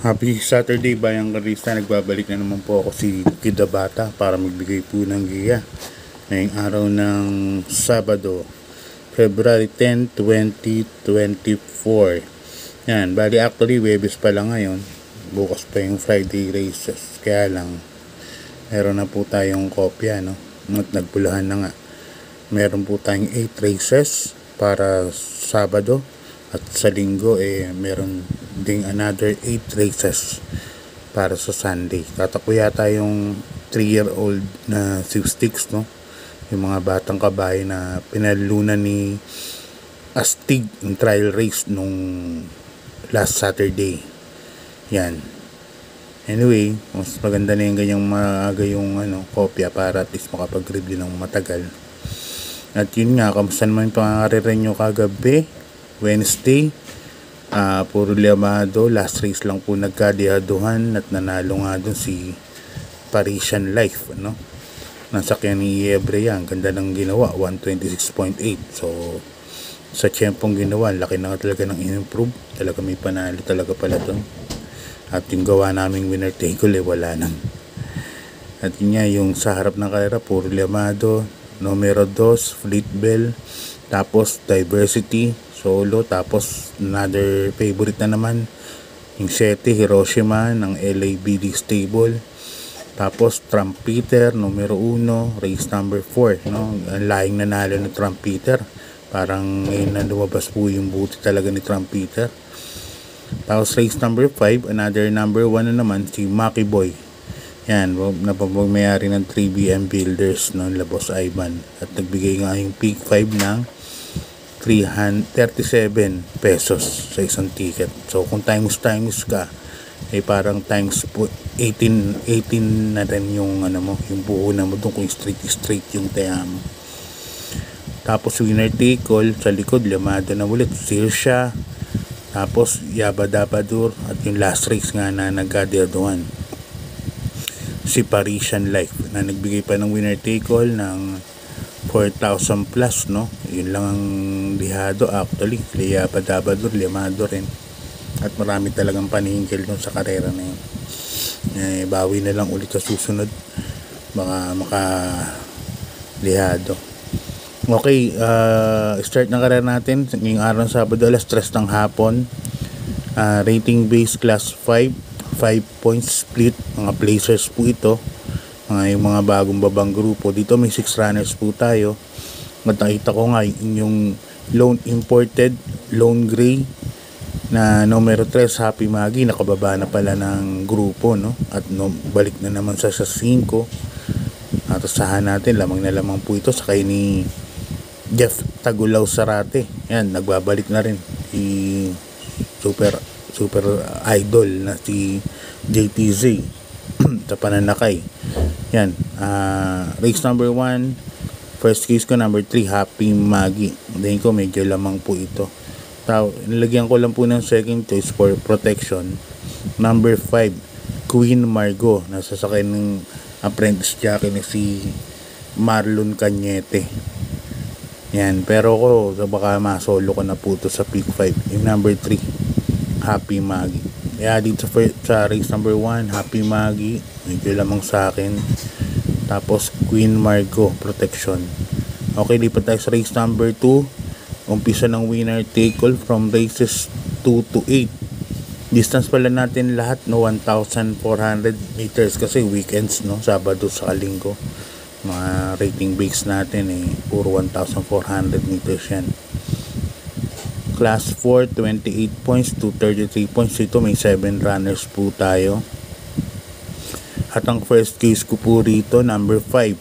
Happy Saturday, Bayang Karista. Nagbabalik na naman po ako si Kidabata para magbigay po ng giya ngayong araw ng Sabado, February 10, 2024. Yan, bali actually Webes pa lang ngayon. Bukas pa yung Friday races. Kaya lang, meron na po tayong kopya, no? At nagpulahan na nga. Meron po tayong 8 races para Sabado. At sa linggo meron ding another 8 races para sa Sunday. Tatakbo yata yung 3-year-old na 6 sticks, no? Yung mga batang kabayo na pinalunan ni Astig yung trial race nung last Saturday. Yan. Anyway, mas maganda na yung ganyang maaga yung kopya para at least makapag-review ng matagal. At yun nga, kamusta naman yung pangangariran nyo kagabi? Wednesday, puro liamado. Last race lang po nagkadihaduhan at nanalo nga doon si Parisian Life, no? Nasakyan ni Yebre yan. Ganda ng ginawa, 126.8. So sa tiyempong ginawa, laki na talaga ng in-improve. Talaga may panalo talaga pala doon. At yung gawa naming winner take all wala nang. At yun nga, yung sa harap ng karera, puro liamado. Numero 2, Fleet Bell. Tapos Diversity Solo, tapos another favorite na naman yung 7, Hiroshima ng LABD Stable. Tapos Trumpeter numero 1, race number 4, no? Ang laing nanalo ni Trumpeter. Parang ngayon na lumabas po yung buti talaga ni Trumpeter. Tapos race number 5, another number 1 na naman si Maki Boy. Yan, napapagmayari ng 3BM Builders, no, Labos Ivan. At nagbigay nga yung peak 5 ng 337 pesos sa isang ticket. So kung times ka, parang times 18 na rin yung yung buo na mo doon kung straight yung taya mo. Tapos winner take all sa likod, lamado na ulit Sirsha, tapos Yabadabadur, at yung last race nga na nagkadiaduan si Parisian Life na nagbigay pa ng winner take all ng 4,000 plus, no? Yun lang ang lihado actually. Yabadabadur, limado rin. At marami talagang paningkil dun sa karera na yun. Bawi na lang ulit sa susunod, baka lihado. Okay, start ng karera natin ngayong araw ng Sabado, alas 3 ng hapon. Rating base class 5 points split, mga placers po ito, yung mga bagong babang grupo. Dito may 6 runners po tayo. At nakita ko nga yung Lone Imported, Lone Gray na numero 3, Happy Maggie, nakababa na pala ng grupo, no? At balik na naman sa 5. At asahan natin, lamang na lamang po ito sakay ni Jeff Tagulaw Sarate. Yan, nagbabalik na rin si super idol na si JTZ sa pananakay. Yan, race number 1, first case ko number 3, Happy Maggie. Then ko medyo lamang po ito. Nilagyan ko lang po ng second choice for protection, number 5, Queen Margot, nasasakay ng apprentice jockey ni si Marlon Cañete. Yan, pero ko baka masolo ko na po ito sa pick 5, yung number 3, Happy Maggie. Kaya dito sa race number 1, Happy Maggie, medyo lamang sa akin. Tapos Queen Margot, protection. Okay, lipat tayo sa race number 2. Umpisa ng winner take all from races 2 to 8. Distance pala natin lahat, no, 1,400 meters kasi weekends, no, Sabado sa Linggo. Mga rating base natin puro 1,400 meters yan. Class 4, 28 points to 33 points. Ito may 7 runners po tayo. At ang first case ko po rito, number 5,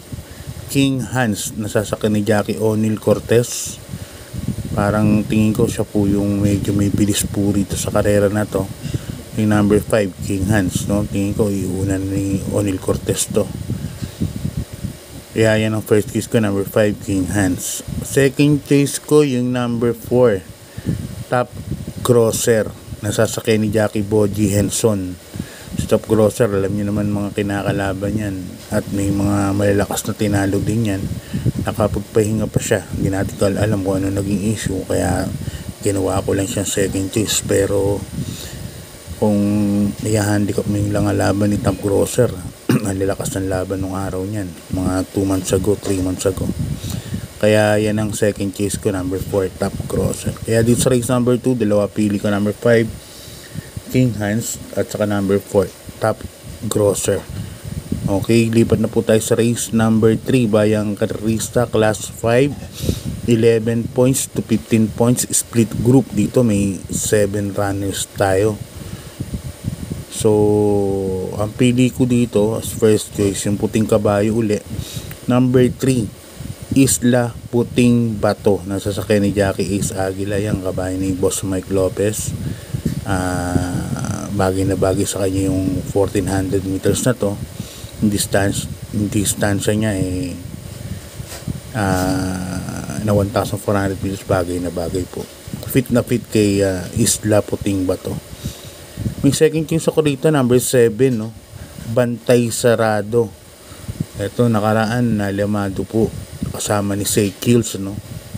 King Hans, nasasakyan ni Jackie O'Neil Cortez. Parang tingin ko siya po yung medyo may bilis po rito sa karera na to. Yung number 5, King Hans, no? Tingin ko iunan ni O'Neil Cortez to. Kaya yan ang first case ko, number 5, King Hans. Second case ko yung number 4, Top Crosser, nasasakyan ni Jackie Boji Henson. Si Top Crosser, alam niyo naman mga kinakalaban yan. At may mga malalakas na tinalo din yan. Nakapagpahinga pa siya. Hindi natin alam kung ano naging issue. Kaya ginawa ko lang siyang second choice. Pero kung i-handicap mo yung laban ni Top Grosser. Ang lalakas ng laban nung araw niyan, mga 2 months ago, 3 months ago. Kaya yan ang second choice ko, number 4, Top Grosser. Kaya dito sa race number 2, dalawa pili ko, number 5, King Hans, at saka number 4, Top Grosser. Okay, lipat na po tayo sa race number 3, Bayang Karista, Class 5, 11 points to 15 points, split group. Dito may 7 runners tayo. So, ang pili ko dito as first choice, yung puting kabayo uli. Number 3, Isla Puting Bato. Nasasakyan ni Jackie Ace Aguila, yung kabayo ni Boss Mike Lopez. Bagay na bagay sa kanya yung 1400 meters na to. Yung distansya niya na 1,400 meters, bagay na bagay po. Fit na fit kay Isla Puting Bato. May second choice ako rito, number 7, no? Bantay Sarado. Ito, nakaraan na lamado po kasama ni Say Kills, no?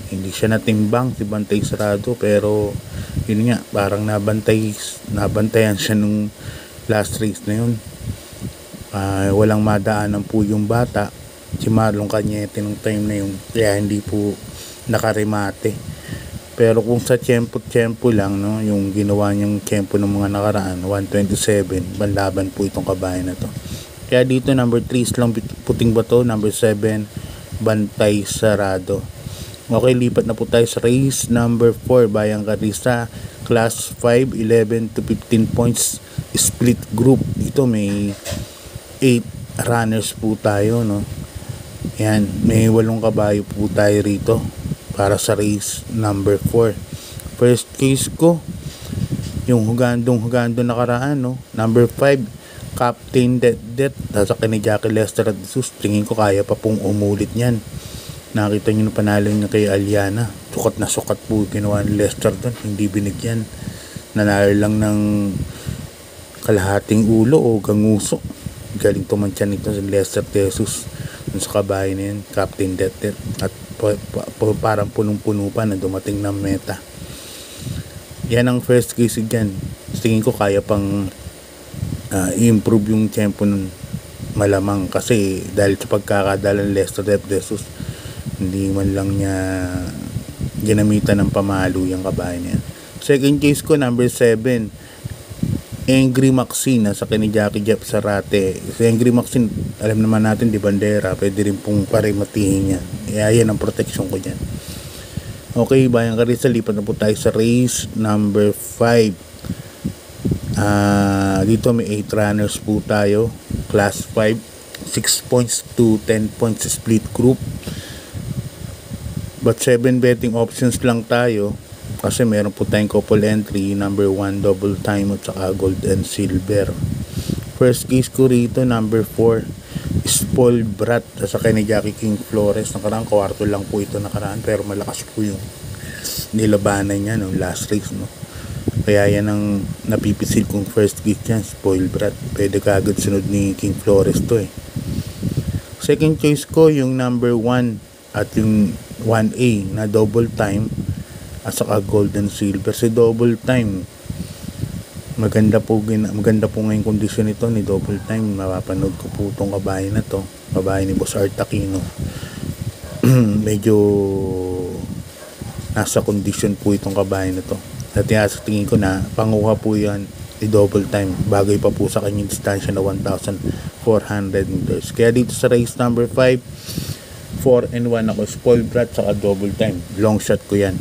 Hindi siya natimbang si Bantay Sarado, pero yun nga, parang nabantayan siya nung last race na yun. Walang madaanan po yung bata, si Marlon Cañete nung time na yun, kaya hindi po nakarimate. Pero kung sa tempo lang, no, yung ginawa niyang tempo ng mga nakaraan, 127, banlaban po itong kabayan na to. Kaya dito number 3, Isla Puting Bato, number 7, Bantay Sarado. Okay, lipat na po tayo sa race number 4, Bayang Karista, Class 5, 11 to 15 points, split group. Dito may 8 runners po tayo, no. Yan, may 8 kabayo po tayo rito para sa race number 4. First case ko, yung hugandong nakaraan, no. Number 5, Captain Det. Sasakyan ni Jackie Lester at Jesus. Tingin ko kaya pa pong umulit niyan. Nakita nyo na panalo niya kay Aliana. Sukat na sukat po ginawa ni Lester doon. Hindi binigyan. Nanalo lang ng kalahating ulo o ganguso. Galing tumansya nito si Lester Jesus dun sa kabahay na yun, Captain Det. At parang punong-puno pa na dumating ng meta. Yan ang first case dyan. Tingin ko kaya pang i-improve yung tempo nun, malamang, kasi dahil sa pagkakadala ng Lester Jesus, hindi man lang niya ginamitan ng pamalo yung kabahay niya. Second case ko, number 7, Angry Maxine, sa ni Jackie Jeff Sarate. Si Angry Maxine, alam naman natin, di bandera, pwede rin pong parimatihin niya. Yan ang protection ko dyan. Okay, Bayang Karista, lipat na po tayo sa race number 5. Dito may 8 runners po tayo, Class 5, 6 points to 10 points split group. But 7 betting options lang tayo, kasi meron po tayong couple entry, number 1 double time at saka gold and silver. First case ko rito, number 4, Spoiled Brat, sa ni Jackie King Flores. Nakaraan, kwarto lang po ito nakaraan, pero malakas po yung nilabanan niya no last race, no. Kaya yan ang napipisil kong first case yan, Spoiled Brat. Pwede kagad sunod ni King Flores to Second choice ko yung number 1 at yung 1A na double time at saka gold and silver. Si double time, maganda po ngayon kondisyon nito ni double time. Mapapanood ko po itong kabahay na to, kabahay ni Boss Art Aquino. Medyo nasa kondisyon po itong kabahay na to. At tingin ko na panguha po yan ni double time. Bagay pa po sa kanyang distansya na 1,400 meters. Kaya dito sa race number 5, 4 and 1 ako, Spoiled Brat saka double time. Long shot ko yan,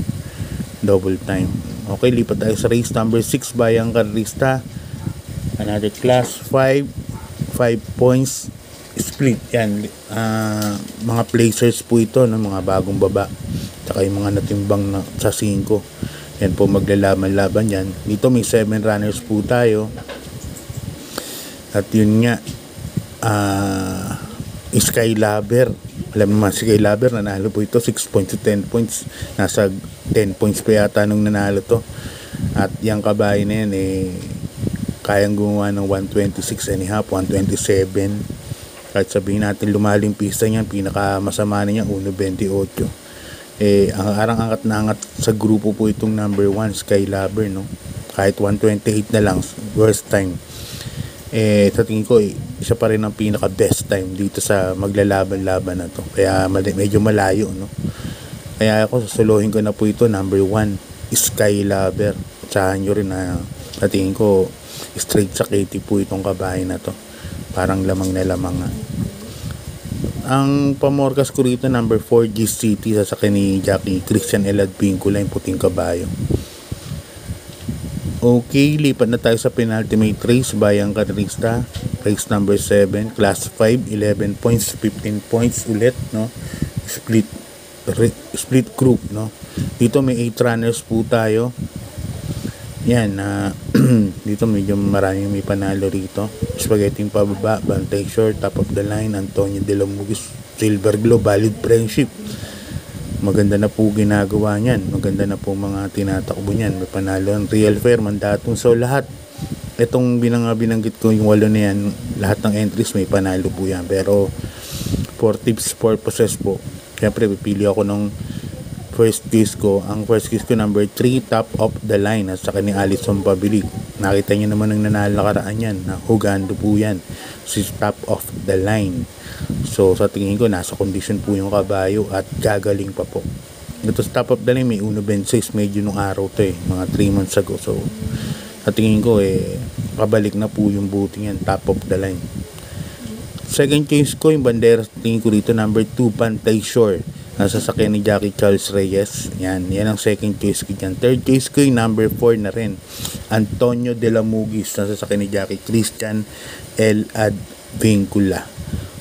double time. Okay, lipat tayo sa race number 6, Bayang Karista. Another class 5, 5 points split. Yan, mga placers po ito, no? Mga bagong baba, saka yung mga natimbang na sa 5. Yan po, maglalaban-laban yan. Dito may 7 runners po tayo. At yun nga, Sky Lover. Alam naman si Sky Lover, nanalo po ito 6 points to 10 points. Nasa 10 points pa yata nung nanalo to. At yung kabahay na yan kayang gumawa ng 126 and a half, 127. Kahit sabihin natin lumaling pista niyan, pinakamasama na niya 1.28. Ang arang-angat na angat sa grupo po itong number 1, Sky Lover, no. kahit 128 na lang, worst time. Sa tingin ko, isa pa rin ang pinaka best time dito sa maglalaban-laban na to. Kaya medyo malayo, no? Kaya ako susuluhin ko na po ito, number 1, Sky Lover. Tsahan nyo rin na sa tingin ko, straight sa KT po itong kabahay na to. Parang lamang na lamang nga. Ang pamorkas ko rito, number 4, GCT, sasakyan ni Jackie Christian Elad Vincula, yung puting kabayo. Okay, lipat na tayo sa penultimate race, Bayang Karista, race number 7, class 5, 11 points, 15 points ulit, no? Split group, no? Dito may 8 runners po tayo. Yan, dito medyo maraming may panalo rito. Spaghetti pababa, Bantay Short, Top of the Line, Antonio De La Mugis, Silver Glow, Valid Friendship. Maganda na po ginagawa niyan. Maganda na po mga tinatakbo niyan. May panalo ang Real Fair, Mandatong. So lahat, itong binanggit ko yung 8 na yan, lahat ng entries may panalo po yan. Pero for tips purposes po, siyempre pipili ako ng first case ko. Ang first case ko, number 3, Top of the Line, at saka ni Alison Pabilig. Nakita niyo naman ng nanalakaraan yan, na hugando po yan, si Top of the Line. So sa tingin ko, nasa condition po yung kabayo at gagaling pa po. Ito sa Top of the Line, may 1.26, medyo nung araw to mga 3 months ago. So sa tingin ko, kabalik na po yung booting yan, Top of the Line. Second case ko, yung bandera, tingin ko rito, number 2, Bantay Shore, nasasakyan ni Jackie Charles Reyes. Yan ang second case ko dyan. Third case ko, yung number 4 na rin, Antonio De La Mugis, nasasakyan ni Jackie Christian Elad Vincula.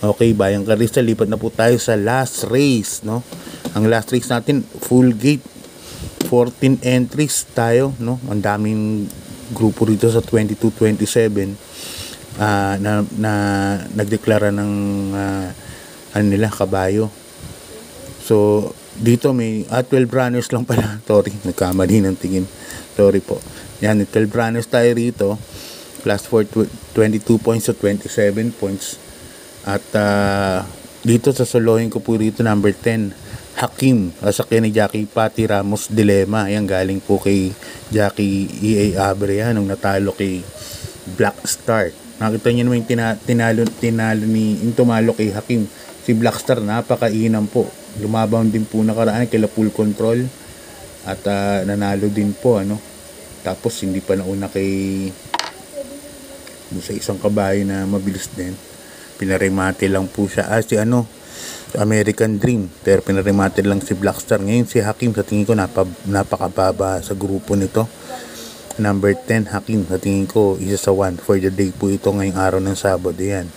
Okay, Bayang Karista, lipat na po tayo sa last race, no? Ang last race natin, full gate, 14 entries tayo, no? Ang daming grupo rito sa 22-27 na nagdeklara ng kabayo. So dito may 12 runners lang pala. Sorry, nagkamali ng tingin. Sorry po. Yan, 12 runners tayo rito. Class 4, 22 points to 27 points. At dito sa solohin ko po rito, number 10, Hakim, sasakyan ni Jackie Patty Ramos Dilema. Ayan, galing po kay Jackie E.A. Abre, yan, nung natalo kay Black Star. Nakita niyo naman yung tinalo ni yung tumalo kay Hakim. Si Black Star, napakainam po. Lumaban din po nakaraan kila Full Control. At nanalo din po, ano. Tapos hindi pa nauna kay sa isang kabayo na mabilis din. Pinarimate lang po siya. Si American Dream. Pero pinarimate lang si Black Star. Ngayon si Hakim, sa tingin ko napakababa sa grupo nito. Number 10, Hakim, sa tingin ko isa sa 1 for the day po ito ngayong araw ng Sabado. Yan,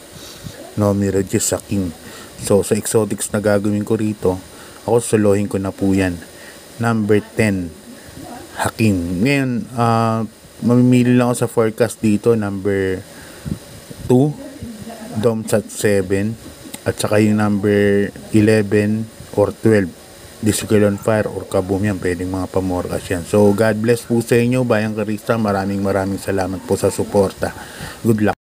no Mirages Hakim. So sa exotics na gagawin ko rito, ako solohin ko na po yan, number 10, Hakim. Ngayon mamimili lang ako sa forecast dito, number 2, Domsat 7, at saka yung number 11 or 12, Disco on Fire or Kaboom. Yan, pwedeng mga pamorkas yan. So God bless po sa inyo, Bayang Karista. Maraming salamat po sa suporta. Good luck.